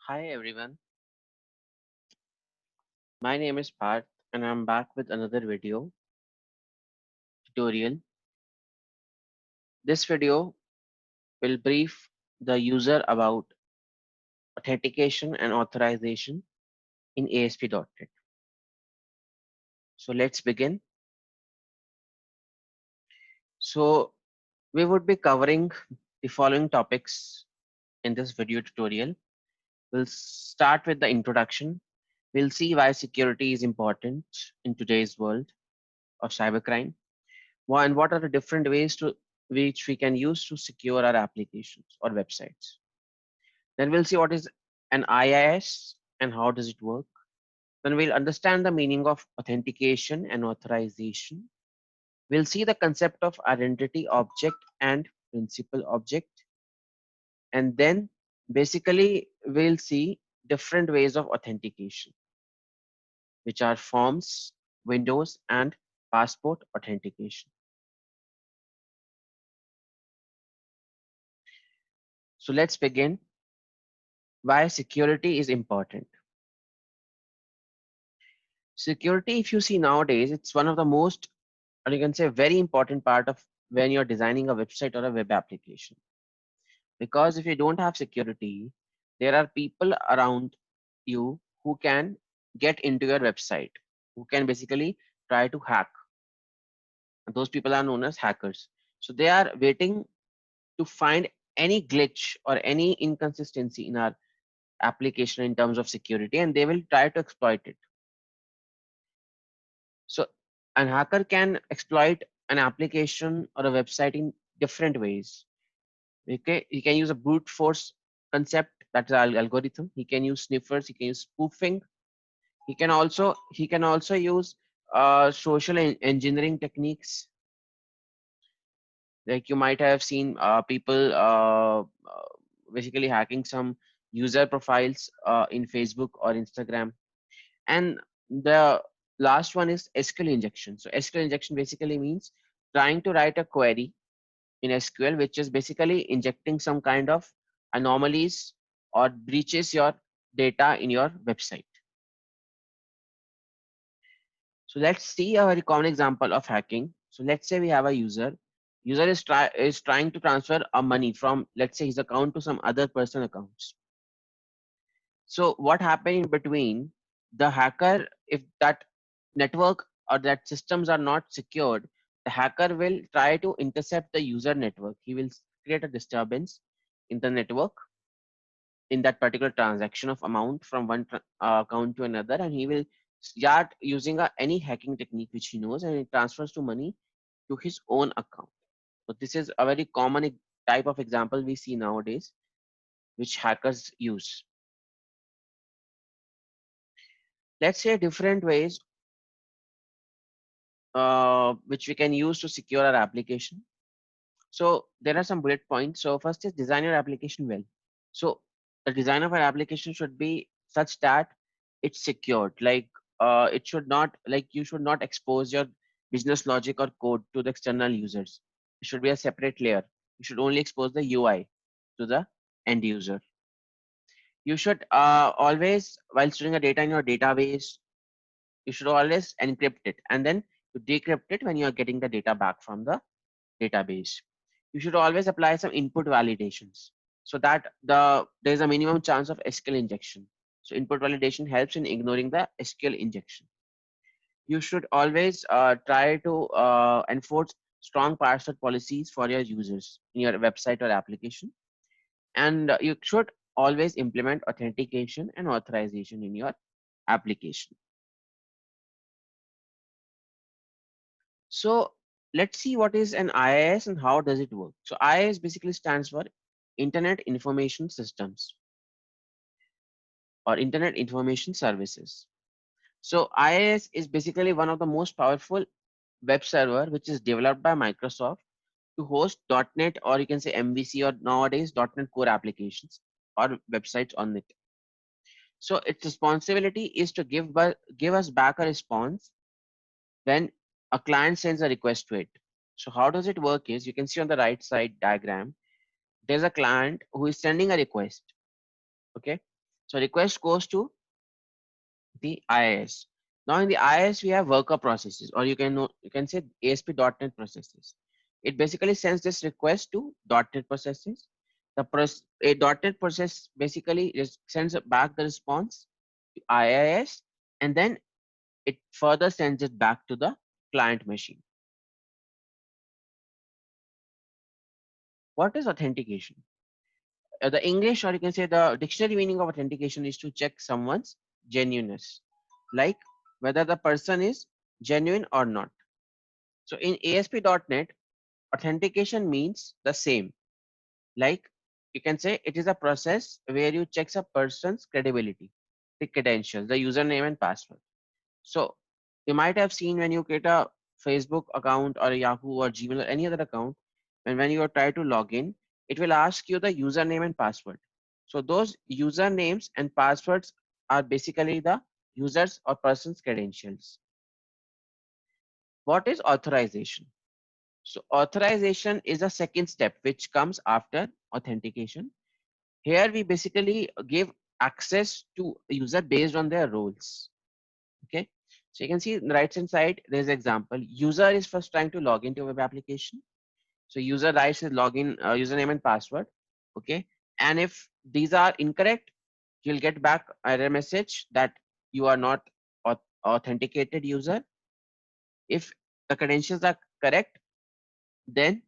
Hi everyone, my name is Parth and I'm back with another video tutorial. This video will brief the user about authentication and authorization in ASP.NET. So let's begin. So we would be covering the following topics in this video tutorial. We'll start with the introduction. We'll see why security is important in today's world of cybercrime. And what are the different ways to which we can use to secure our applications or websites. Then we'll see what is an IIS and how does it work. Then we'll understand the meaning of authentication and authorization. We'll see the concept of identity object and principal object. And then basically we'll see different ways of authentication, which are forms, windows, and passport authentication. So let's begin. Why security is important. Security, if you see nowadays, it's one of the most, or you can say very important part of when you're designing a website or a web application. Because if you don't have security, there are people around you who can get into your website, who can basically try to hack. Those people are known as hackers. So they are waiting to find any glitch or any inconsistency in our application in terms of security, and they will try to exploit it. So an hacker can exploit an application or a website in different ways. Okay, he can use a brute force concept, that's the algorithm. He can use sniffers. He can use spoofing. He can also use social engineering techniques. Like you might have seen people basically hacking some user profiles in Facebook or Instagram. And the last one is SQL injection. So SQL injection basically means trying to write a query in SQL, which is basically injecting some kind of anomalies or breaches your data in your website. So let's see a very common example of hacking. So let's say we have a user. User is trying to transfer a money from, let's say, his account to some other person accounts. So what happened in between, the hacker, if that network or that systems are not secured, the hacker will try to intercept the user network. He will create a disturbance in the network in that particular transaction of amount from one account to another, and he will start using any hacking technique which he knows, and it transfers to money to his own account. So this is a very common type of example we see nowadays, which hackers use. Let's say different ways which we can use to secure our application. So there are some bullet points. So first is design your application well. So the design of our application should be such that it's secured. Like it should not, like you should not expose your business logic or code to the external users. It should be a separate layer. You should only expose the UI to the end user. You should always, while storing a data in your database, you should always encrypt it and then you decrypt it when you are getting the data back from the database. You should always apply some input validations so that there's a minimum chance of SQL injection. So input validation helps in ignoring the SQL injection. You should always try to enforce strong password policies for your users in your website or application. And you should always implement authentication and authorization in your application. So let's see what is an IIS and how does it work. So IIS basically stands for Internet Information Systems or Internet Information Services. So IIS is basically one of the most powerful web server which is developed by Microsoft to host .NET, or you can say MVC, or nowadays .NET Core applications or websites on it. So its responsibility is to give us back a response when a client sends a request to it. So how does it work is, you can see on the right side diagram, there's a client who is sending a request. Okay. So request goes to the IIS. Now in the IIS we have worker processes, or you can say ASP.NET processes. It basically sends this request to .NET processes. A .NET process basically sends back the response to IIS, and then it further sends it back to the client machine. What is authentication? The English, or you can say the dictionary meaning of authentication, is to check someone's genuineness, like whether the person is genuine or not. So in ASP.NET, authentication means the same. Like you can say it is a process where you check a person's credibility, the credentials, the username and password. So you might have seen when you create a Facebook account or a Yahoo or Gmail or any other account, and when you try to log in, it will ask you the username and password. So those usernames and passwords are basically the users or person's credentials. What is authorization? So authorization is a second step which comes after authentication. Here we basically give access to a user based on their roles. Okay. So you can see in the right hand side, there's an example. User is first trying to log into a web application. So user writes his login username and password. Okay. And if these are incorrect, you'll get back error message that you are not authenticated user. If the credentials are correct, then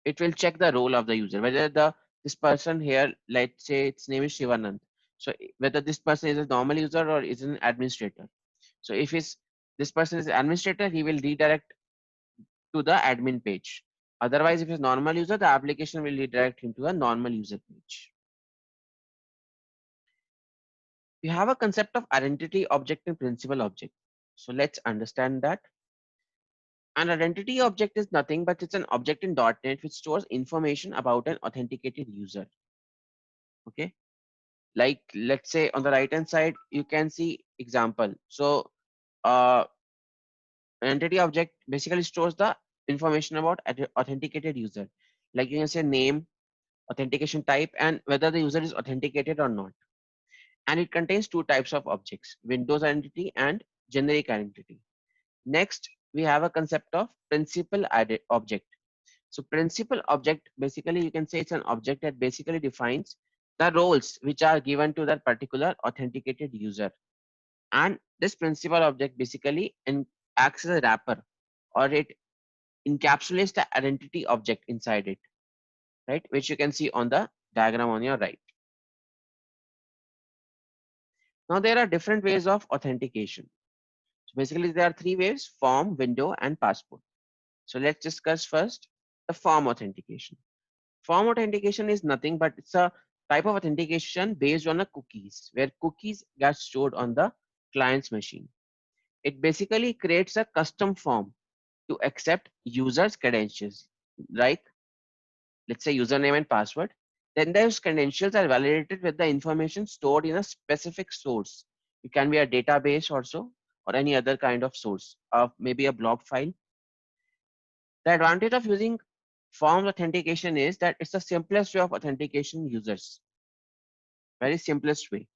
it will check the role of the user, whether this person here, let's say its name is Shivanand. So whether this person is a normal user or is an administrator. So if this person is administrator, he will redirect to the admin page. Otherwise, if it's normal user, the application will redirect him to a normal user page. We have a concept of identity object and principal object. So let's understand that. An identity object is nothing but it's an object in .NET which stores information about an authenticated user. Okay. Like let's say on the right hand side, you can see example. So uh, entity object basically stores the information about authenticated user. Like you can say name, authentication type, and whether the user is authenticated or not. And it contains two types of objects, Windows identity and generic identity. Next, we have a concept of principal object. So principal object, basically you can say it's an object that basically defines the roles which are given to that particular authenticated user. And this principal object basically acts as a wrapper, or it encapsulates the identity object inside it, right? Which you can see on the diagram on your right. Now there are different ways of authentication. So basically there are three ways: form, window, and passport. So let's discuss first the form authentication. Form authentication is nothing but it's a type of authentication based on a cookies, where cookies get stored on the client's machine. It basically creates a custom form to accept users' credentials, like let's say username and password. Then those credentials are validated with the information stored in a specific source. It can be a database also, or any other kind of source, of maybe a blob file. The advantage of using form authentication is that it's the simplest way of authentication users, very simplest way.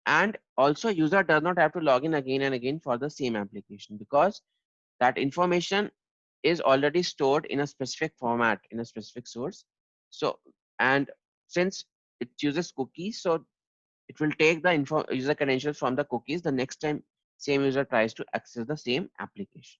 And also user does not have to log in again and again for the same application, because that information is already stored in a specific format in a specific source. So, and since it uses cookies, so it will take the user credentials from the cookies the next time same user tries to access the same application.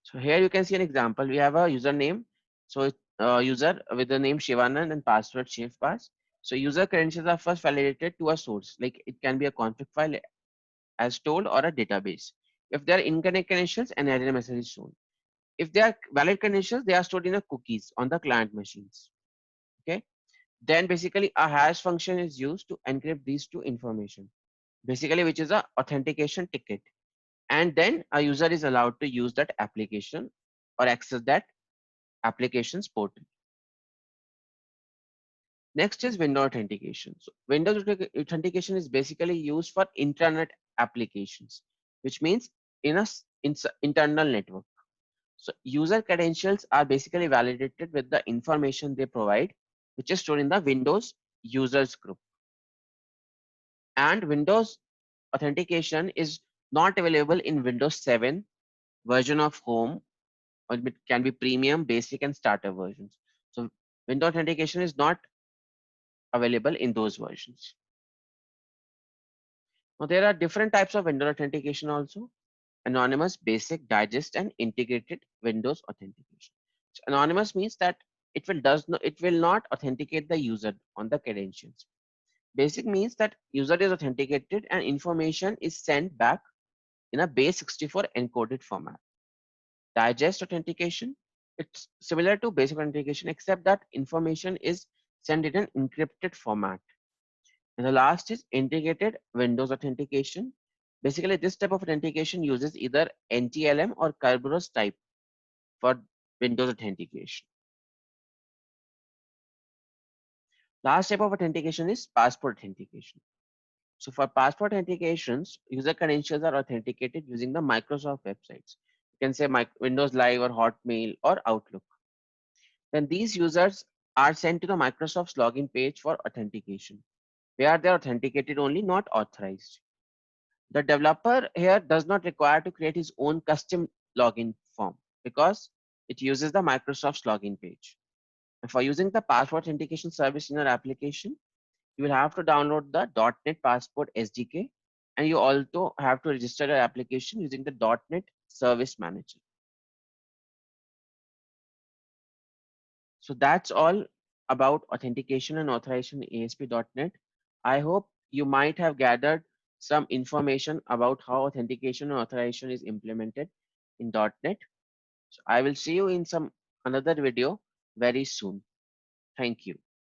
So here you can see an example. We have a username. So user with the name Shivanand and password ShiftPass. So user credentials are first validated to a source, like it can be a config file as told, or a database. If they are incorrect credentials, an error message is shown. If they are valid credentials, they are stored in a cookies on the client machines. Okay. Then basically a hash function is used to encrypt these two information, basically which is a authentication ticket. And then a user is allowed to use that application or access that applications portal. Next is window authentication. So Windows authentication is basically used for intranet applications, which means in a internal network. So user credentials are basically validated with the information they provide, which is stored in the Windows users group. And Windows authentication is not available in Windows 7 version of Home, or it can be premium, basic, and starter versions. So window authentication is not available in those versions. Now there are different types of window authentication also: anonymous, basic, digest, and integrated Windows authentication. So anonymous means that it will not authenticate the user on the credentials. Basic means that user is authenticated and information is sent back in a base64 encoded format. Digest authentication, it's similar to basic authentication except that information is sent in an encrypted format. And the last is integrated Windows authentication. Basically, this type of authentication uses either NTLM or Kerberos type for Windows authentication. Last type of authentication is passport authentication. So for passport authentications, user credentials are authenticated using the Microsoft websites. You can say Windows Live or Hotmail or Outlook. Then these users are sent to the Microsoft's login page for authentication, where they are authenticated only, not authorized. The developer here does not require to create his own custom login form because it uses the Microsoft's login page. And for using the passport authentication service in your application, you will have to download the .NET Passport SDK, and you also have to register your application using the .NET Service Manager. So that's all about authentication and authorization in ASP.NET. I hope you might have gathered some information about how authentication and authorization is implemented in .NET. So I will see you in some another video very soon. Thank you.